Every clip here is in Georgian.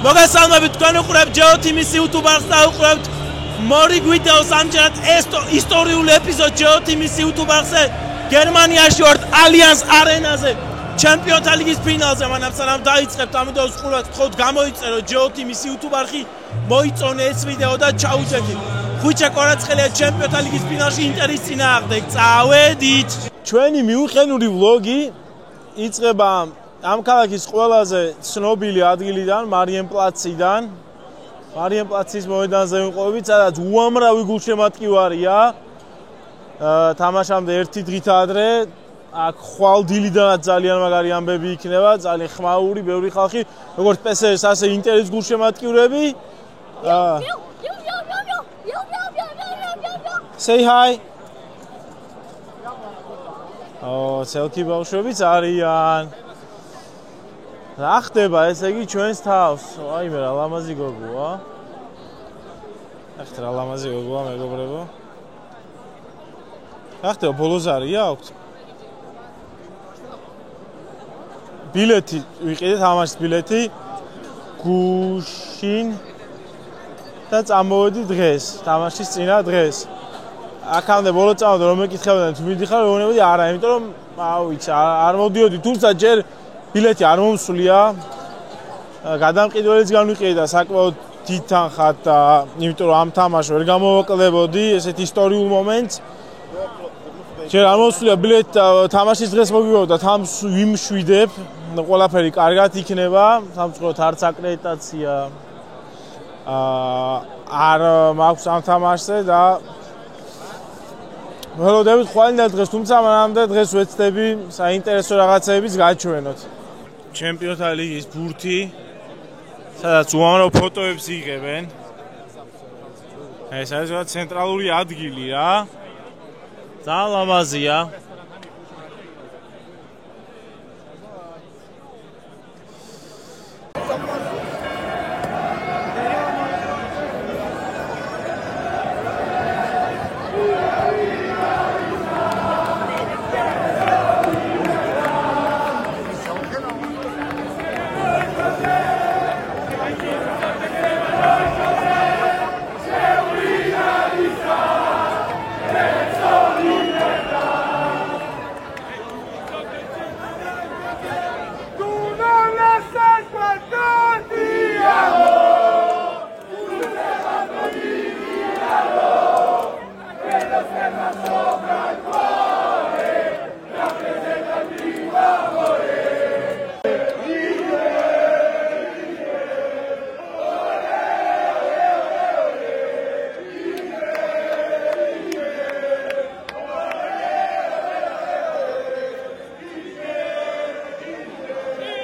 მოგესალმებით თქვენ უყურებთ GeoTV-ის YouTube არხს და უყურებთ მორიგ ვიდეოს ამჯერად ისტორიული ეპიზოდი GeoTV-ის YouTube არხზე გერმანიაში ვართ ალიანს არენაზე ჩემპიონთა ლიგის ფინალზე მანამ სანამ დაიწყებთ ამ ვიდეოს ყურებთ ხოთ გამოიწერო GeoTV-ის YouTube არხი მოიწონე ეს ვიდეო და ჩაუჭერთ ხუჩა კორაცხელია ჩემპიონთა ლიგის ფინალში ინტერის წინააღმდეგ წავედით ჩვენი მიუხედნელი ვლოგი იწყება ამ ქალაქის ყველაზე ცნობილი ადგილიდან მარიენპლაციდან მარიენპლაცის მოედანზე ვიმყოფებით, სადაც უამრავი გულშემატკივარია. თამაშამდე ერთი დღით ადრე აქ ხვალდილიდანაც ძალიან მაგარი ამბები იქნება, ძალიან ხმაური, ბევრი ხალხი, როგორც პესერს, ასე ინტერის გულშემატკივრები. Say hi. სელკი ბავშვებიც არიან. რა ხდება ესე იგი ჩვენს თავს? აი მე რა ლამაზი გოგოა. ახლა რა ლამაზი გოგოა მეგობრებო. რა ხდება ბოლოს არია აქვს? ბილეთი ვიყიდეთ ამას ბილეთი გუშინ და წამოვედი დღეს თამაშის წინა დღეს. აქამდე ბოლო წავედი რომ მეკითხებოდნენ თუ მიდიხარ ეუბნებოდი არა იმიტომ რომ ვიცი არ მოვდიოდი თუმცა ჯერ ბილეთი არ მომსულია. გადამყიდველიც განვიყიდი და საკმაოდ დიდ თანხად და იმიტომ რომ ამ თამაშს ვერ გამოვაკლებოდი ესეთ ისტორიულ მომენტს. ჯერ არ მომსულია ბილეთი თამაშის დღეს მოგივიდა თამს ვიმშვიდებ. ყველაფერი კარგად იქნება. სამწუხაროდ არც აკრედიტაცია არ მაქვს ამ თამაშზე და ველოდებით ხვალინდა დღეს თუმცა მანამდე დღეს ვეცდები საინტერესო რაღაცებიც გაჩვენოთ. ჩემპიონთა ლიგის ბურთი, სადაც უამრავ ფოტოებს იღებენ. ეს არის ცენტრალური ადგილი რა. ძალიან ლამაზია.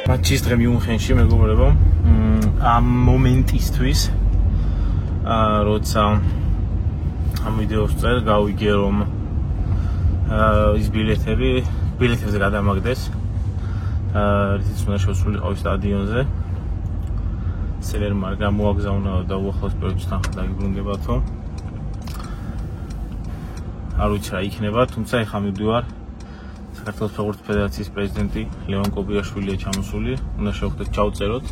მატჩის დღე მიუნხენში მეგობრებო ამ მომენტისთვის როცა ამ ვიდეოს წერ გავიგე რომ ის ბილეთებზე გადამაგდეს რითიც უნდა შევსრულიყავი სტადიონზე სელერმა გამოაგზავნა და უახლოს პროექტს თანხა დაგიბრუნდებათო არ ვიცი რა იქნება თუმცა ეხლა მივდივარ საქართველოს ფეხბურთის ფედერაციის პრეზიდენტი ლევან კობიაშვილია ჩამოსული. უნდა შევხვდეთ ჩავწეროთ.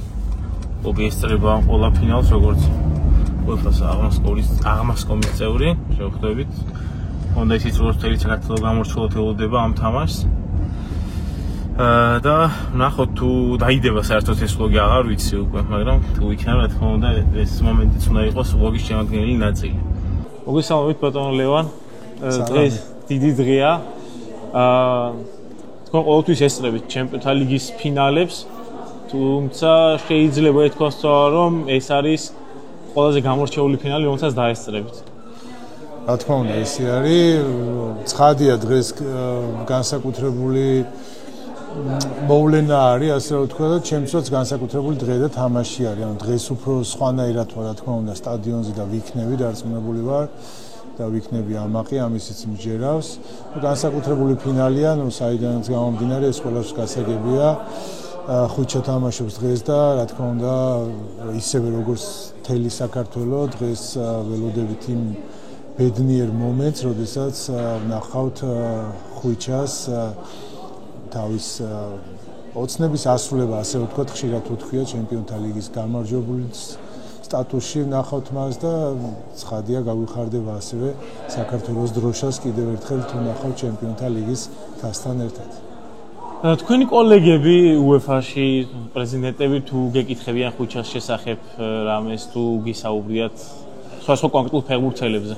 კობი ესწრება ყველა ფინალს, როგორც UEFA-ს აღმასკომის წევრი. შევხვდებით. უნდა ისიც როგორც მთელი საქართველო გამორჩეულად ელოდება ამ თამაშს. და ნახოთ თუ დაიდება საერთოდ ეს ვლოგი აღარ ვიცი უკვე, მაგრამ თუ იქნება რა თქმა უნდა ეს მომენტიც უნდა იყოს ვლოგის შემადგენელი ნაწილი. მოგესალმებით ბატონო ლევან. დღეს დიდი დღეა. თქვენ ყოველთვის ესწრებით ჩემპიონთა ლიგის ფინალებს, თუმცა შეიძლება ითქვას რომ ეს არის ყველაზე გამორჩეული ფინალი, რომელსაც დაესწრებით. რა თქმა უნდა, ესე არის. ცხადია დღეს განსაკუთრებული მოვლენა არის, ასე რომ ვთქვა და ჩემთვისაც განსაკუთრებული დღე და თამაში არის. ანუ დღეს უფრო სხვანაირად ვარ, რა თქმა უნდა, სტადიონზე და ვიქნები, დარწმუნებული ვარ. და ვიქნები ამაყი, ამისიც მჯერავს. განსაკუთრებული ფინალია, ნუ საიდანაც გამომდინარე, ეს ყველას გასაგებია. ხუჩა თამაშობს დღეს და რა თქმა უნდა, ისევე როგორც მთელი საქართველო დღეს ველოდებით იმ ბედნიერ მომენტს, როდესაც ვნახავთ ხუჩას თავის ოცნების ასრულება, ასე ვთქვათ, ხშირად უთქვია ჩემპიონთა ლიგის გამარჯვებულის სტატუსში ვნახავთ მას და ცხადია გავიხარდება ასევე საქართველოს დროშას კიდევ ერთხელ თუ ვნახავთ ჩემპიონთა ლიგის თასთან ერთად. თქვენი კოლეგები UEFA-ში, პრეზიდენტები თუ გეკითხებიან ხუჩას შესახებ რამეს თუ გისაუბრიათ სხვა კონკრეტულ ფეხბურთელებზე?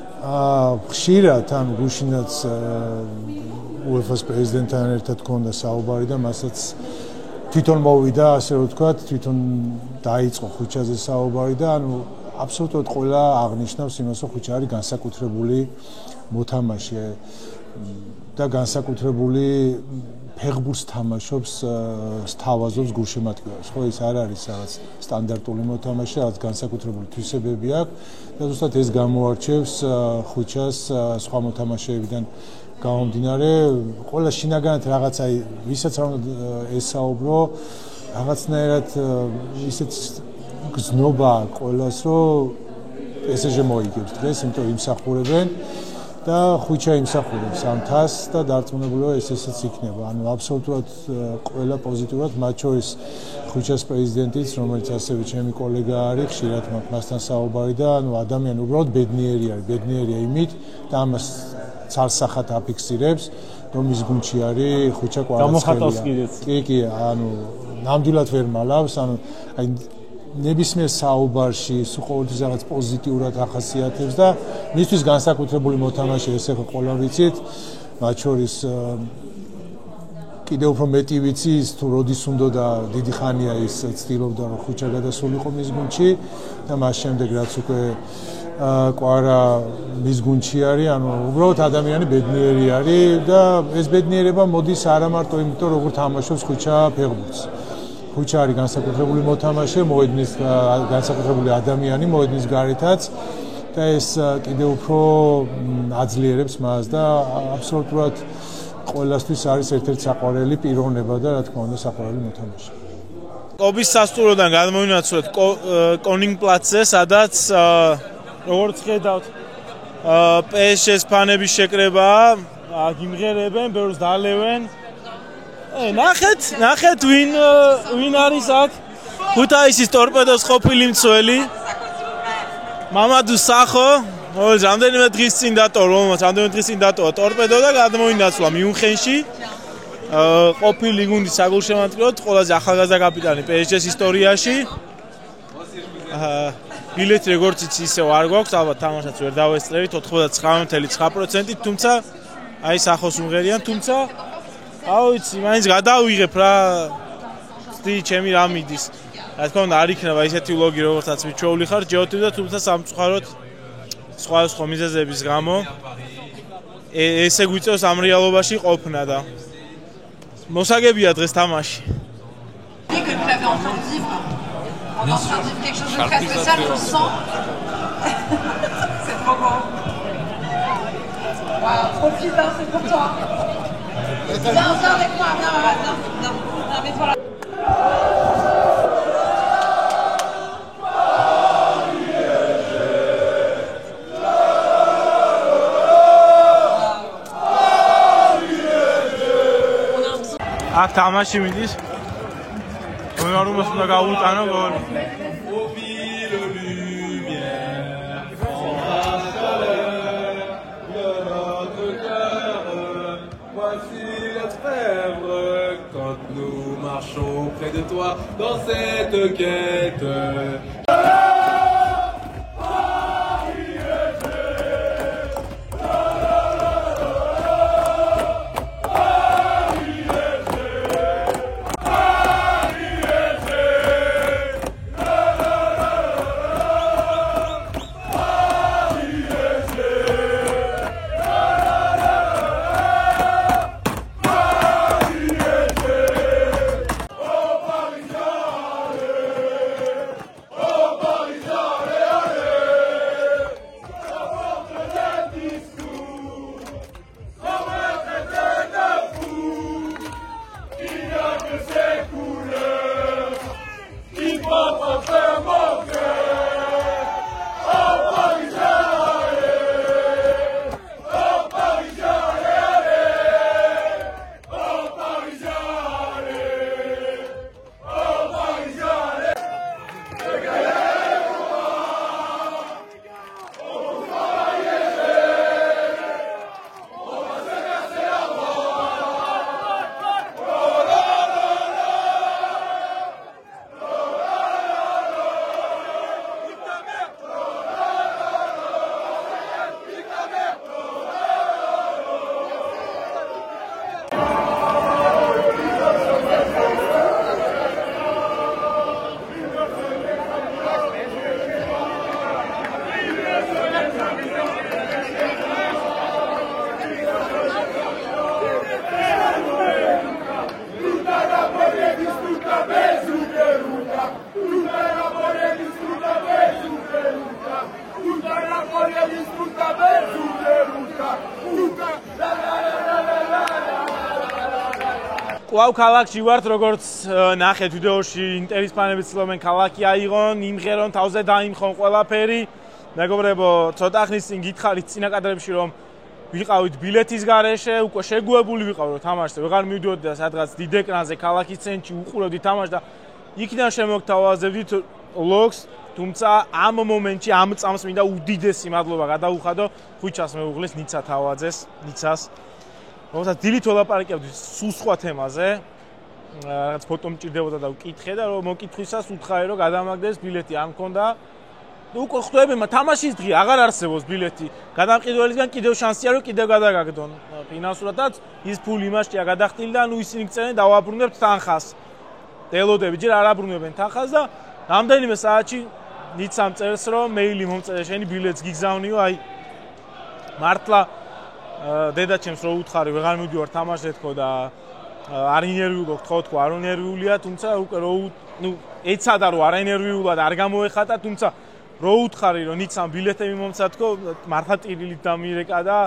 ხშირად ან გუშინაც UEFA-ს პრეზიდენტთან ერთად ჰქონდა საუბარი და მასაც თვითონ მოვიდა, ასე რომ ვთქვათ, თვითონ დაიწყო ხუჩაზე საუბარი და ანუ აბსოლუტურად ყველა აღნიშნავს იმას, რომ ხუჩა არის განსაკუთრებული მოთამაშე და განსაკუთრებული ფეხბურთს თამაშობს, სთავაზობს გულშემატკივრებს. ხო, ის არ არის რაღაც სტანდარტული მოთამაშე, რაღაც განსაკუთრებული თვისებები აქვს და ზუსტად ეს გამოარჩევს ხუჩას სხვა მოთამაშეებიდან გამომდინარე, ყველა შინაგანად რაღაც აი ვისაც არ უნდა ესაუბრო, რაღაცნაირად ისეთ გზნობა ყველას, რომ PSG მოიგებს დღეს, იმიტომ იმსახურებენ და ხუჩა იმსახურებს ამ თასს და დარწმუნებულია ეს ესეც იქნება. ანუ აბსოლუტურად ყველა პოზიტიურად, მათ შორის ხუჩას პრეზიდენტიც, რომელიც ასევე ჩემი კოლეგა არის, ხშირად მაქვს მასთან საუბარი და ანუ ადამიანი უბრალოდ ბედნიერია იმით და ამას ცალსახად აფიქსირებს, რომ მის გუნდში არის ხუჩა კვარაცხელია. კი, ანუ ნამდვილად ვერ მალავს, ანუ აი ნებისმიერ საუბარში ყოველთვის რაღაც პოზიტიურად ახასიათებს და მისთვის განსაკუთრებული მოთამაშე ესე ყველა ვიცით, მათ შორის კიდევ უფრო მეტი ვიცი ის თუ როდის უნდა და დიდი ხანია ის ცდილობდა რომ ხუჩა გადასულიყო მის გუნდში და მას შემდეგ რაც უკვე კვარა მის გუნდში არის, ანუ უბრალოდ ადამიანი ბედნიერი არის და ეს ბედნიერება მოდის არა მარტო იმიტომ როგორ თამაშობს ხუჩა ფეხბურთს. ხუჩა არის განსაკუთრებული მოთამაშე, მოედნის განსაკუთრებული ადამიანი, მოედნის გარეთაც და ეს კიდევ უფრო აძლიერებს მას და აბსოლუტურად ყველასთვის არის ერთ-ერთი საყვარელი პიროვნება და რა თქმა უნდა საყვარელი მოთამაშე. კობის სასტუმროდან გადმოვინაცვლეთ კონინგპლაცზე, სადაც როგორც ხედავთ PSG-ს ფანების შეკრებაა, გიმღერებენ, ბევრს დალევენ. ნახეთ ვინ არის აქ? ქუთაისის ტორპედოს ყოფილი მცველი მამადუ სახო, რამდენიმე დღის წინ დატოვა ტორპედო და გადმოინაცვლა მიუნხენში. ყოფილი გუნდის საგულშემატკივროდ ყველაზე ახალგაზრდა კაპიტანი PSG-ს ისტორიაში. ბილეთი როგორც იცი ისევ არ გვაქვს, ალბათ თამაშაც ვერ დავესწრებით 99.9%, თუმცა აი სახოს უმღერიან, თუმცა აუ იცი, მაინც გადავიღებ რა. ცდი ჩემი რა მიდის. რა თქმა უნდა არ იქნება ისეთი ვლოგი როგორცაც მიჩვეული ხარ ჯეოტივ და თუმცა სამწუხაროდ სხვა მიზეზების გამო ესე გვიწევს ამ რეალობაში ყოფნა და მოსაგებია დღეს თამაში. On est en train de vivre quelque chose de très spécial, je le sens. C'est trop beau. Wow, profite, hein, c'est pour toi. Viens avec moi, viens, mets-toi là. აქ თამაში მიდის. უნდა გავულკანო გოლი. Quand nous marchons près de toi dans cette quête. კვლავ ქალაქში ვართ, როგორც ნახეთ ვიდეოში, ინტერის ფანები ცდილობენ ქალაქი აიღონ, იმღერონ, თავზე დაიმხონ ყველაფერი. მეგობრებო, ცოტა ხნის წინ გითხარით წინა კადრებში, რომ ვიყავით ბილეთის გარეშე, უკვე შეგუებული ვიყავ რომ თამაშზე, ვეღარ მივიდოდი და სადღაც დიდ ეკრანზე ქალაქის ცენტრში უყურებდი თამაშს და იქიდან შემოგთავაზებდით ლოგს, თუმცა ამ მომენტში ამ წამს მინდა უდიდესი მადლობა გადაუხადო ხუჩას მეუღლის ნიცა თავაძეს, ნიცას. რომელსაც დილით ველაპარაკებდი სულ სხვა თემაზე. რაღაც ფოტო მჭირდებოდა და ვკითხე და რომ მოკითხვისას უთხარი რომ გადამაგდეს ბილეთი არ მქონდა. უკვე ხვდები, თამაშის დღე აღარ არსებობს ბილეთი. გადამყიდველისგან კიდევ შანსია რომ კიდევ გადაგაგდონ. ფინანსურადაც ის ფული იმაშია გადახდილი და ნუ ისინი გწენენ დავაბრუნებთ თანხას. დელოდები ჯერ არ აბრუნებენ თანხას და რამდენიმე საათში ნიცამ წერს რომ მეილი მომწერე შენი ბილეთს გიგზავნიო, აი მართლა დედაჩემს რო უთხარი ვეღარ მივდივარ თამაშზე თქო და არ ინერვიულობ თქო არ ინერვიულია, თუმცა უკვე რო ნუ ეცადა რომ არ ინერვიულად არ გამოეხატა, თუმცა რო უთხარი რომ ნიცამ ბილეთები მომცა თქო მართლა ტირილით დამირეკა და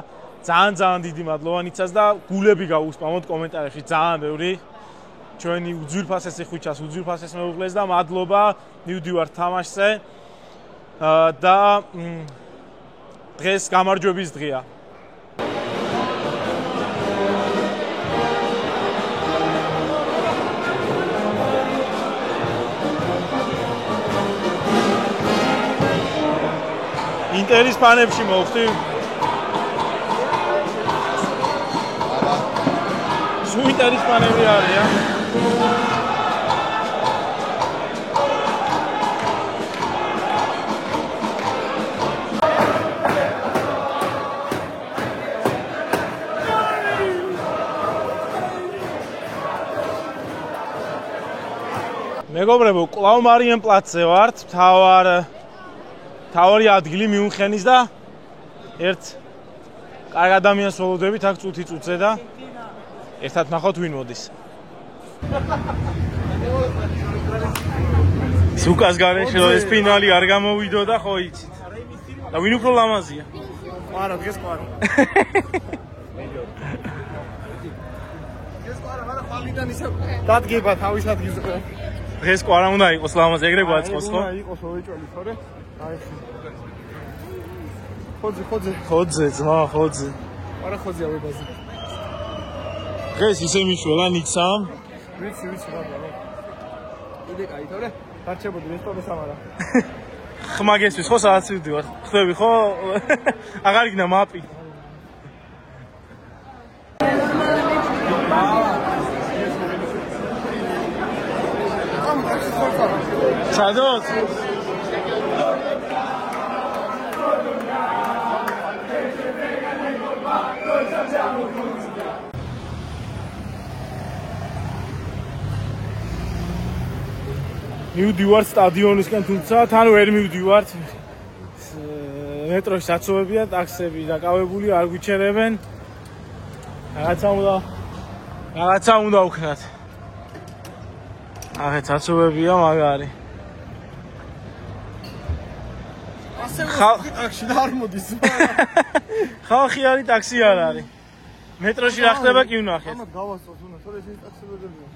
ძალიან დიდი მადლობა ნიცას და გულები გაუსპამოთ კომენტარებში ძალიან ბევრი ჩვენი უძვირფასესი ხუჩას უძვირფასეს მეუღლეს და მადლობა მივდივართ თამაშზე და დღეს გამარჯვების დღეა. ინტერის ფანებში მოვხდი. სულ ინტერის ფანები არიან. მეგობრებო, კვლავ მარიენპლაცზე ვართ, თავარი ადგილი მიუნხენის და ერთ კარგ ადამიანს ველოდებით აქ წუთი-წუთზე და ერთად ნახოთ ვინ მოდის. სუკას გარეშე ეს ფინალი არ გამოვიდო და ხო იცით. და ვინ უფრო ლამაზია? არა, დღეს ყარა. დღეს ყარა, მაგრამ ხალიდან ისე დადგება თავის ადგილზე. დღეს ყარა უნდა იყოს ლამაზი, ეგრე გვაწყოს ხო? უნდა იყოს ოეჭველი, თორე აი ხოძე ძმა ხოძე არა ხოძე ავებაზე დღეს ისე მიშველა ნიცამ ვიცი ბაბა იდე კაი თორე დარჩებოდი რესტორნის ამარა ხმა გესვის ხო სადაც ვიდივარ ხვდები ხო აღარ იქნა მაპი სადოთ მივდივართ სტადიონისკენ, თუმცა თან ვერ მივდივართ. მეტროში საცობებია, ტაქსები დაკავებული, არ გვიჩერებენ. რაღაცა უნდა ვქნათ. ახეთ საცობებია მაგარი. ასე ტაქსი არ მოდის. ხალხი არის, ტაქსი არ არის. მეტროში რა ხდება კი ვნახეთ. ამათ გავასწორთ უნდა, თორე ეს ტაქსებია.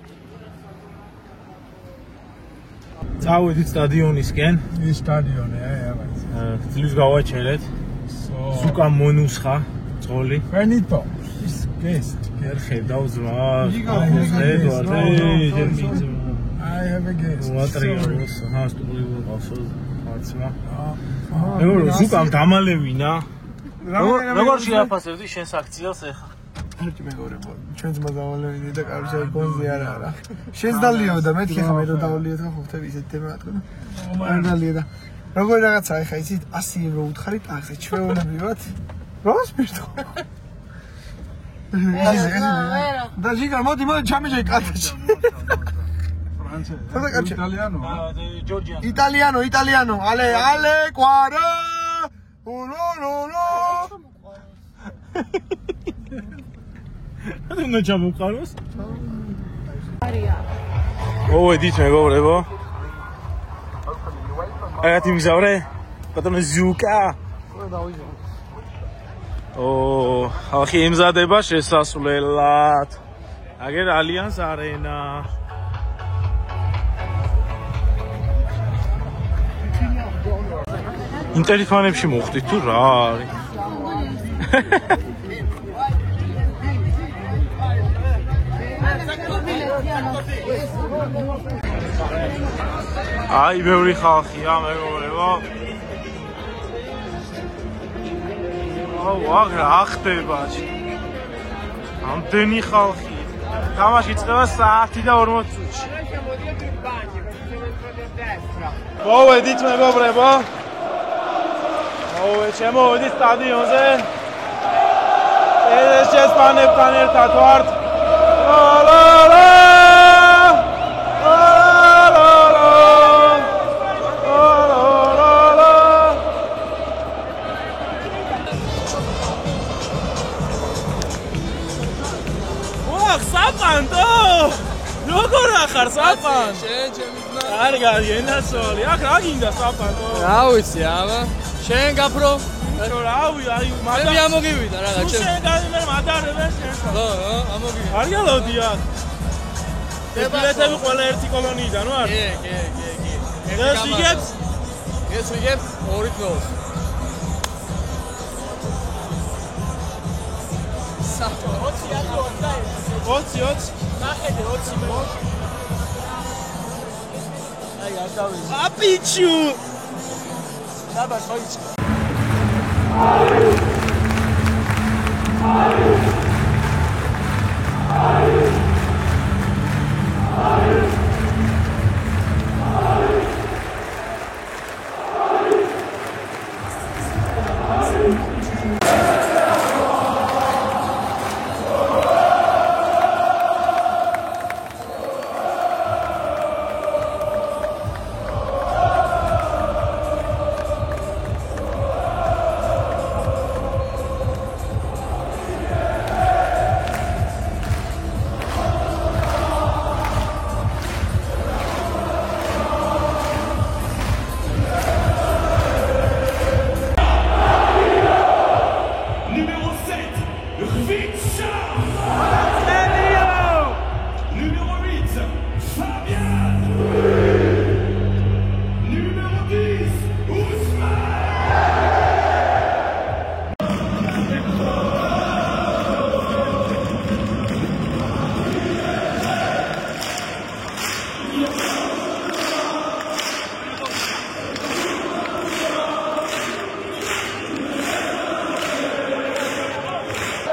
წავედით სტადიონისკენ. ის სტადიონი, ძლის გავაჩერეთ. სუკა მონუსხა, ძღოლი. ვენიტო. ის გესტ. ერხედავ ზმა. I have a guest. ვატრიოს, სტუდიო გასულ ხაცმა. სუკამ დამალევინა. როგორ შეაფასებდი შენს აქციას ახლა? ერთი მეგობრებო, ჩვენც მოდავალევინე და კარგია გონზე არა. შენს დალიო და მეთქი ხა მე რო დავლიეთ ხა ხუხტები ისეთ თემა რა თქმა უნდა. არ დალიე და როგორ რაღაცა ახლა იცით 100 ევრო უთხარი ტაქსი ჩვეულებრივად. რას მერტყო? და ჯიგა მოდი ჩამეჯაი კაცი. Italiano, ale, guarda. Non c'abbiamo Carlos. Oh, dite megobrebo. Ragazzi, mi saprei. Πατώνε ზუკა. Oh, ახი იმზადება შესასვლელად. აგერ ალიანს არენა. ინტერის ფანებში მოხდით თუ რა არის? აი, ბევრი ხალხია, მეგობრებო. აუ, რა ხდება? ამდენი ხალხი. თამაში იწყება საათი და 40 წუთში. მოვედით, მეგობრებო. მოვედით სტადიონზე. ეს ფანებთან ერთად ვართ. საპანტო! როგორ ახარ საპან? შენ ჩემი კარგი, ენასოლი. აქ რა გინდა საპანტო? რა ვიცი, აბა. შენ გაფრო? რავი, აი, მე ამოგივიდა რაღაც. შენ გამიმე მადარებენ შენ. ხო, ამოგივიდა. არ გალოდი აქ. ბილეთები ყველა ერთი კოლონიიდან ვარ? კი. ეს იგებს? ეს იგებს 2 დღეს. საათი 20. ნახედე 20 მე. აი, არ დავიწყე. აპიჩუ. დაბას ხოიცი.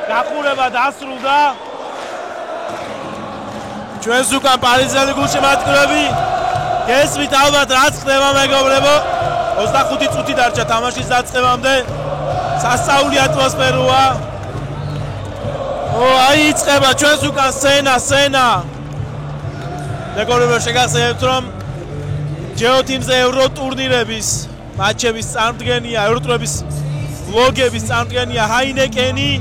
გახურება დასრულდა. ჩვენს უკან პარიზელი გულშემატკივრები გესმით ალბათ რაც ხდება მეგობრებო. 25 წუთი დარჩა თამაშის დაწყებამდე. სასწაული ატმოსფეროა. აი იწყება ჩვენს უკან სცენა. მეგობრებო, შეგახსენებთ რომ ჯეოთიმზე ევრო ტურნირების მატჩების წარმდგენია, ევროტრების ვლოგების წარმდგენია ჰაინეკენი,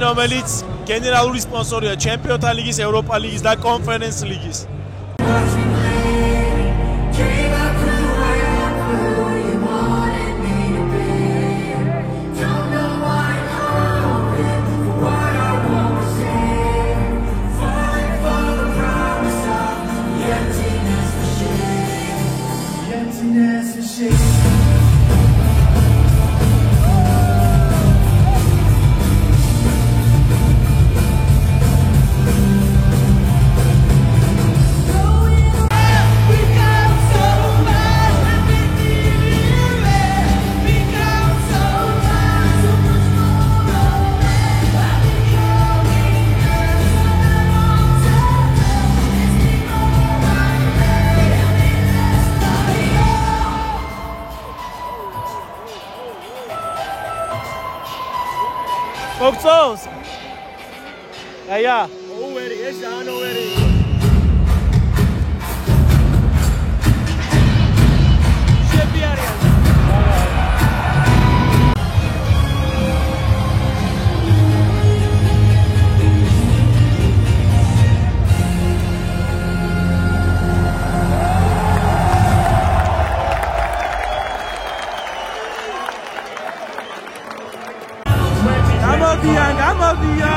რომელიც გენერალური სპონსორია ჩემპიონთა ლიგის, ევროპა ლიგის და კონფერენს ლიგის. Foxos. Ja. Overi, is aan overi. Gamma Dia!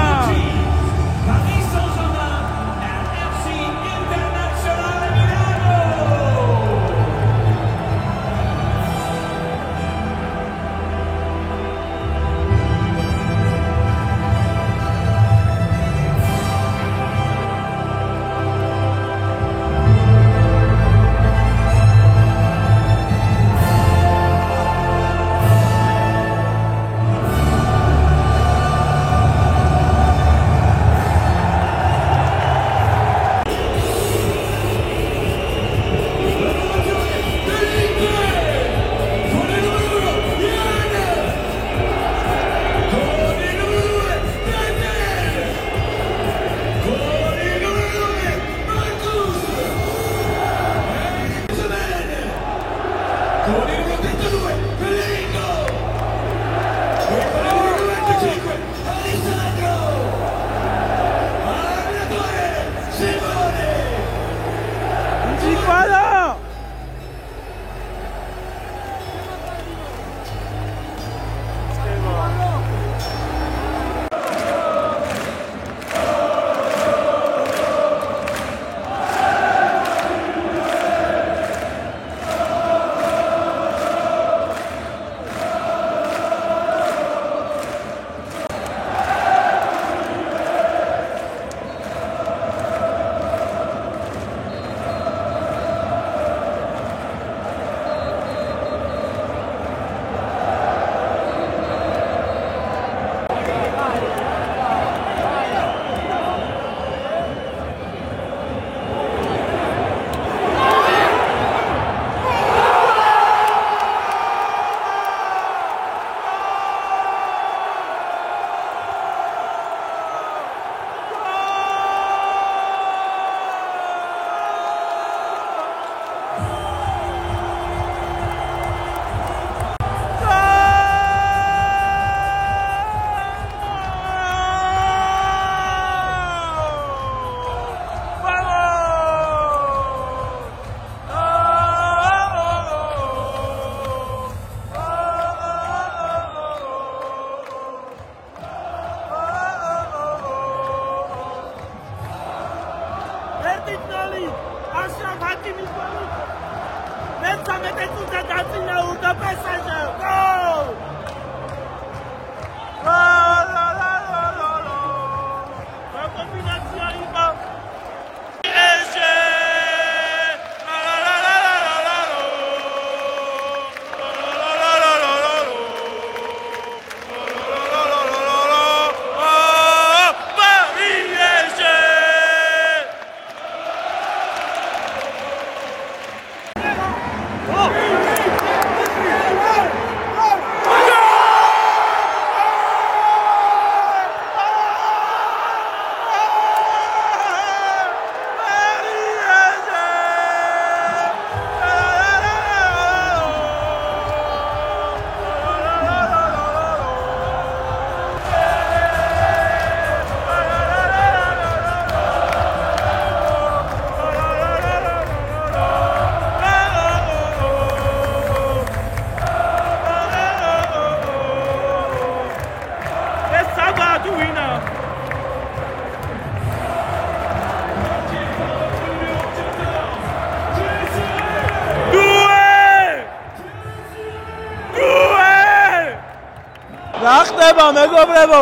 რა ხდება მეგობრებო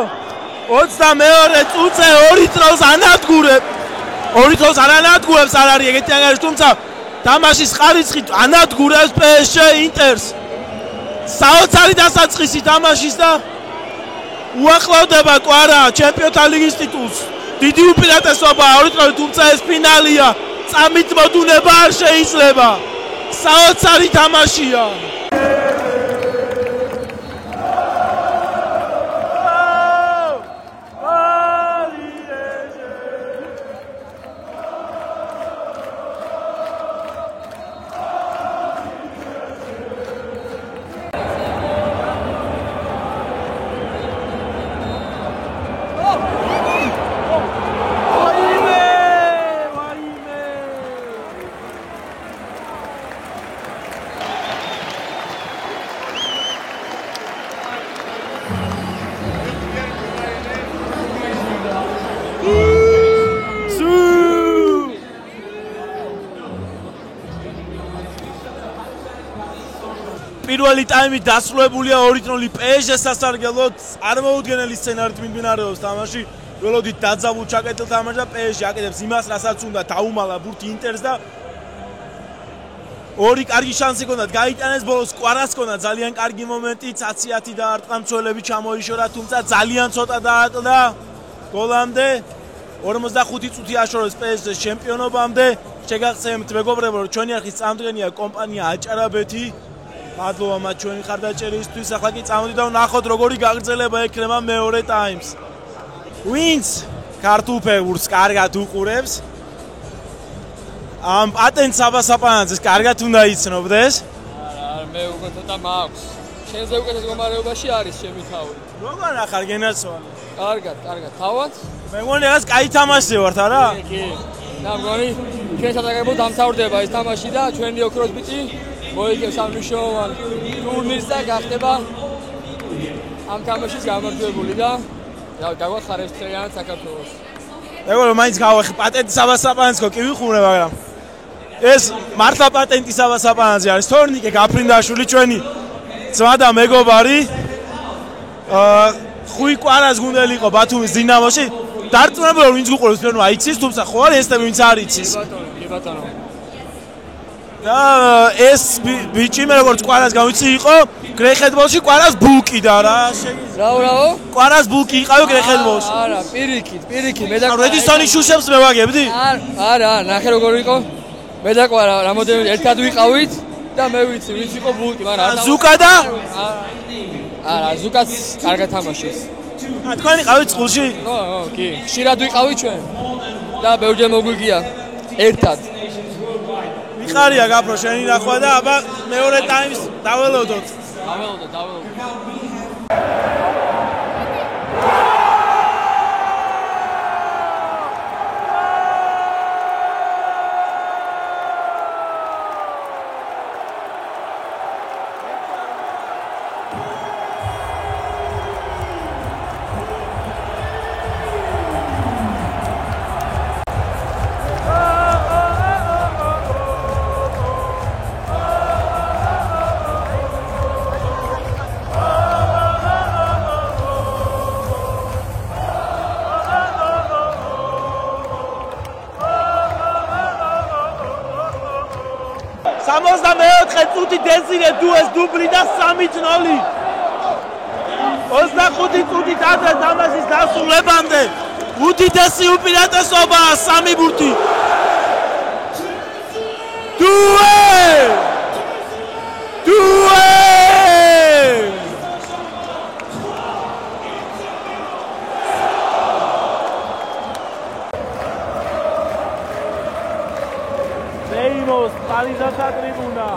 22 წუთზე 2 წროს ანადგურებ 2 წროს არ ანადგურებს არ არის ეგეთი ანგარიში თუმცა თამაშის ხარისხი ანადგურებს PSG ინტერს საოცარი დასაწყისი თამაშის და უახლოვდება კვარა ჩემპიონთა ლიგის ტიტულს დიდი უპირატესობა 2 წროი თუმცა ეს ფინალია წამით მოდუნება არ შეიძლება საოცარი თამაშია პირველი ტაიმი დასრულებულია 2-0 PSG-ს სასარგებლოდ წარმოუდგენელი სცენარით მიმდინარეობს თამაში. ველოდით დაძაბულ ჩაკეტილ თამაშს და PSG აკეთებს იმას, რასაც უნდა დაუმალა ბურთი ინტერს და ორი კარგი შანსი ჰქონდათ გაიტანეს ბოლოს კვარას ჰქონდა ძალიან კარგი მომენტი, ცაციათი და არტყამ მცველები ჩამოიშორა, თუმცა ძალიან ცოტა დააკლდა გოლამდე. 45 წუთი აშორეს PSG-ს ჩემპიონობამდე. შეგახსენებთ მეგობრებო, რომ ჩვენი არხის წამდგენია კომპანია აჭარაბეთი. მადლობა მათ ჩვენი ხარდაჭერისთვის. ახლა კი წამოდი და ვნახოთ როგორი გაგრძელება ექნება მეორე ტაიმს. ვინც ქართულფეხბურთს კარგად უყურებს ამ პატენტს აბასაპანაძეს კარგად უნდა იცნობდეს. არა, მე უკვე ცოტა მაქვს. შენზე უკეთეს მდგომარეობაში არის ჩემი თავი. როგორ ახარ გენაცვალე? კარგად. თავად? მე მგონი რაღაც კაი თამაში ვართ არა? კი. და მგონი ჩვენ სადაგებოდ დამთავრდება ეს თამაში და ჩვენი ოქროს ბიჭი მოიგებს ამ მნიშვნელოვან ტურნირს და გახდება ამ თამაშის გამარჯვებული და გაგვახარებს ძალიან საქართველოს. მეგობრებო, მაინც გავახი პატენტის აბასაპანაძეს კი ვიხურე, მაგრამ ეს მართლა პატენტის აბასაპანაძე არის. თორნიკე გაფრინდაშვილი ჩვენი ძმა და მეგობარი. ხუი კვარას გუნდელი იყო ბათუმის დინამოში. დარწმუნებული ვინც გუყურებს თქვენ აიცის, თუმცა ხო არის ეს ვინც არ იცის. კი ბატონო. და ეს ბიჭი მე როგორც კვარას გავიცი იყო გრეხეთბოლში კვარას ბულკი და რა რაო? კვარას ბულკი იყავი გრეხეთბოლში. არა, პირიქით, მე და რედისონის შუშებს მე ვაგებდი? არა, ნახე როგორ იყო. მე და კვარა რამოდენიმე ერთად ვიყავით და მე ვიცი, ვინც იყო ბულკი, მაგრამ ზუკა და არა, ზუკაც კარგად თამაშობს. თქვენი ყავით წყულში? ხო, კი. ხშირად ვიყავით ჩვენ და ბევრჯერ მოგვიგია ერთად. მიხარია გაფრო შენი ნახვა და აბა მეორე ტაიმს დაველოდოთ. დაველოდოთ. წუთი დეზირე დუეს დუბლი და 3-0. 25 წუთით ადრე თამაშის დასრულებამდე უდიდესი უპირატესობა 3 ბურთი. დუე! Vemos, palizata tribuna.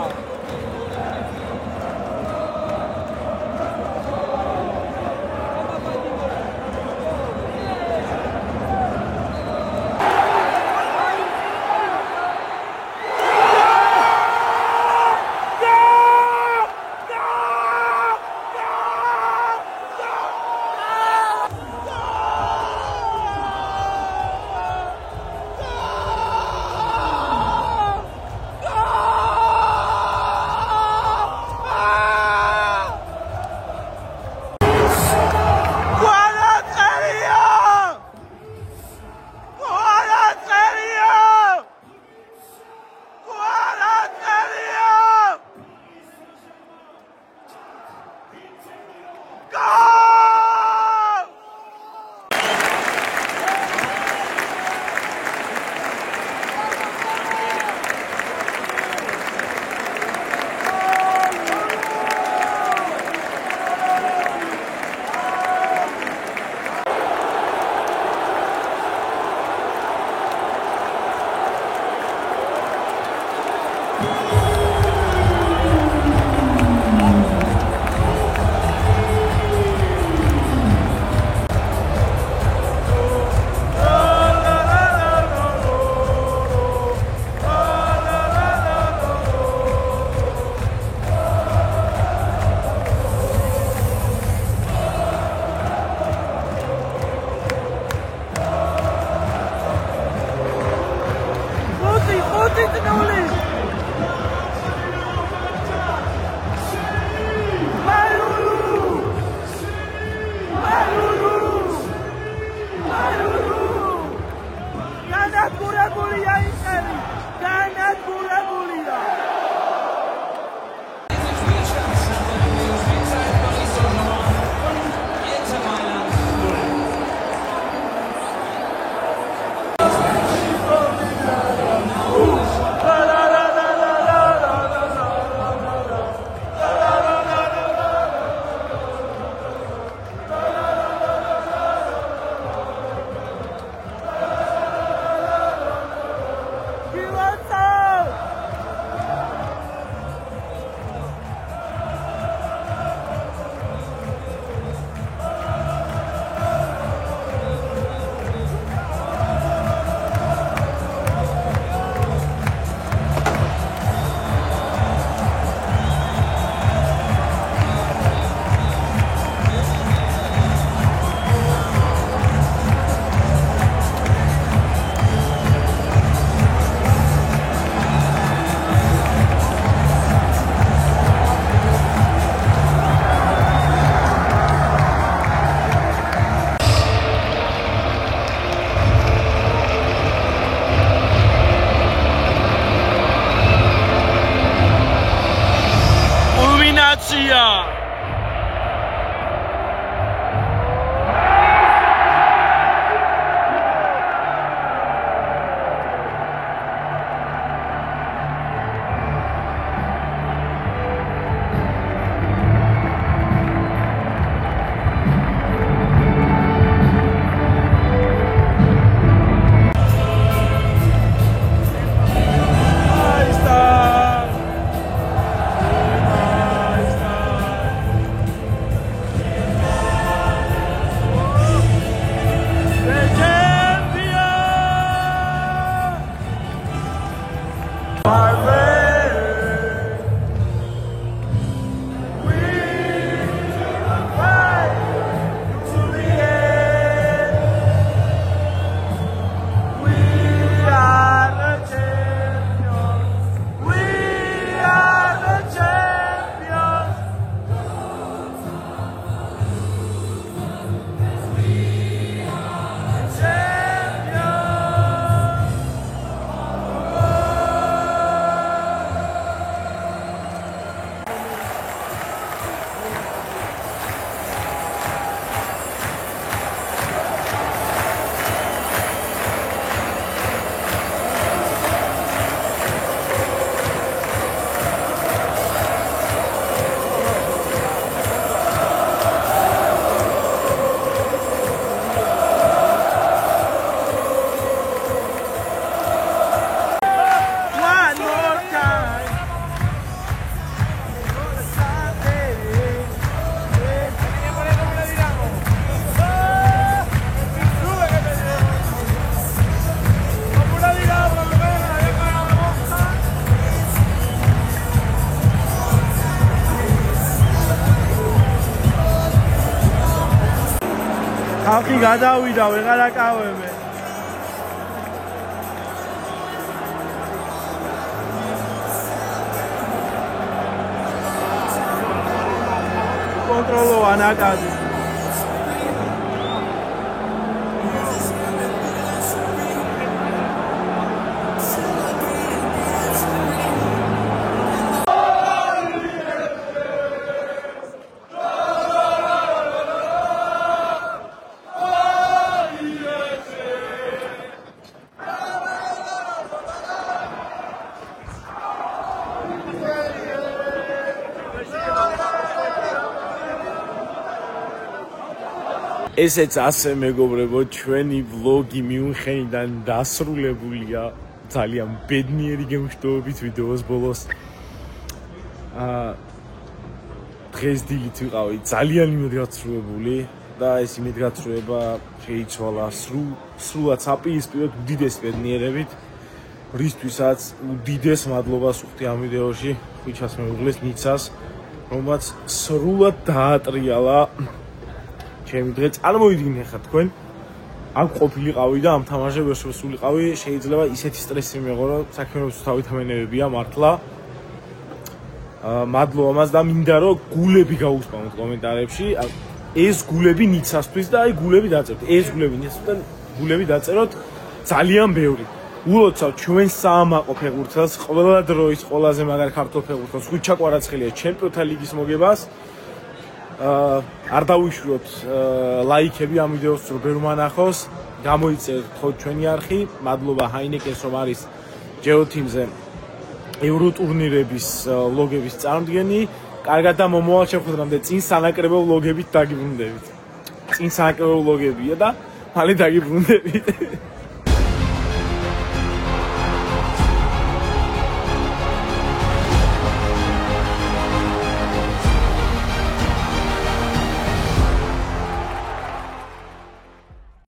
ხალხი გადავიდა, ვეღარ აკავებენ. კონტროლოა ნაკადი. ესეც ასე მეგობრებო, ჩვენი ვლოგი მიუნხენიდან დასრულებულია ძალიან ბედნიერი გემშვიდობით ვიდეოს ბოლოს. დღეს დილით ვიყავი ძალიან იმედგაცრუებული და ეს იმედგაცრუება შეიცვალა სრულად საპირისპიროდ უდიდეს ბედნიერებით, რისთვისაც უდიდეს მადლობას ვუხდი ამ ვიდეოში ხვიჩას მეუღლის ნიცას, რომელმაც სრულად დაატრიალა ჩემი დღე. წარმოიდგინე ხა თქვენ ამ ყოფილიყავი და ამ თამაშებს ვესულიყავი, შეიძლება ისეთი სტრესი მეღო, რომ საქმეებს თავით ამენებებია მართლა. მადლობა მას და მინდა რომ გულები გაუსპამოთ კომენტარებში. ეს გულები ნიცასთვის და აი გულები დაწეროთ. ეს გულები ნიცასთვის და გულები დაწეროთ ძალიან ბევრი. ულოცავ ჩვენ საამაყო ფეხბურთელს, ყველა დროის ყველაზე მაგარ ქართულ ფეხბურთელს, ხვიჩა კვარაცხელია ჩემპიონთა ლიგის მოგებას. არ დავიშვიოთ ლაიქები ამ ვიდეოს რომ ბევრმა ნახოს, გამოიწერეთ თქო ჩვენი არხი. მადლობა ჰაინეკენს რომ არის ჯეოთიმზე ევროტურნირების ლოგების წარმოდგენი. კარგად და მომავალ შეხვედრამდე წინ სანაკრებო ლოგებით დაგიბრუნდებით. წინ სანაკრებო ლოგებია და მალე დაგიბრუნდებით.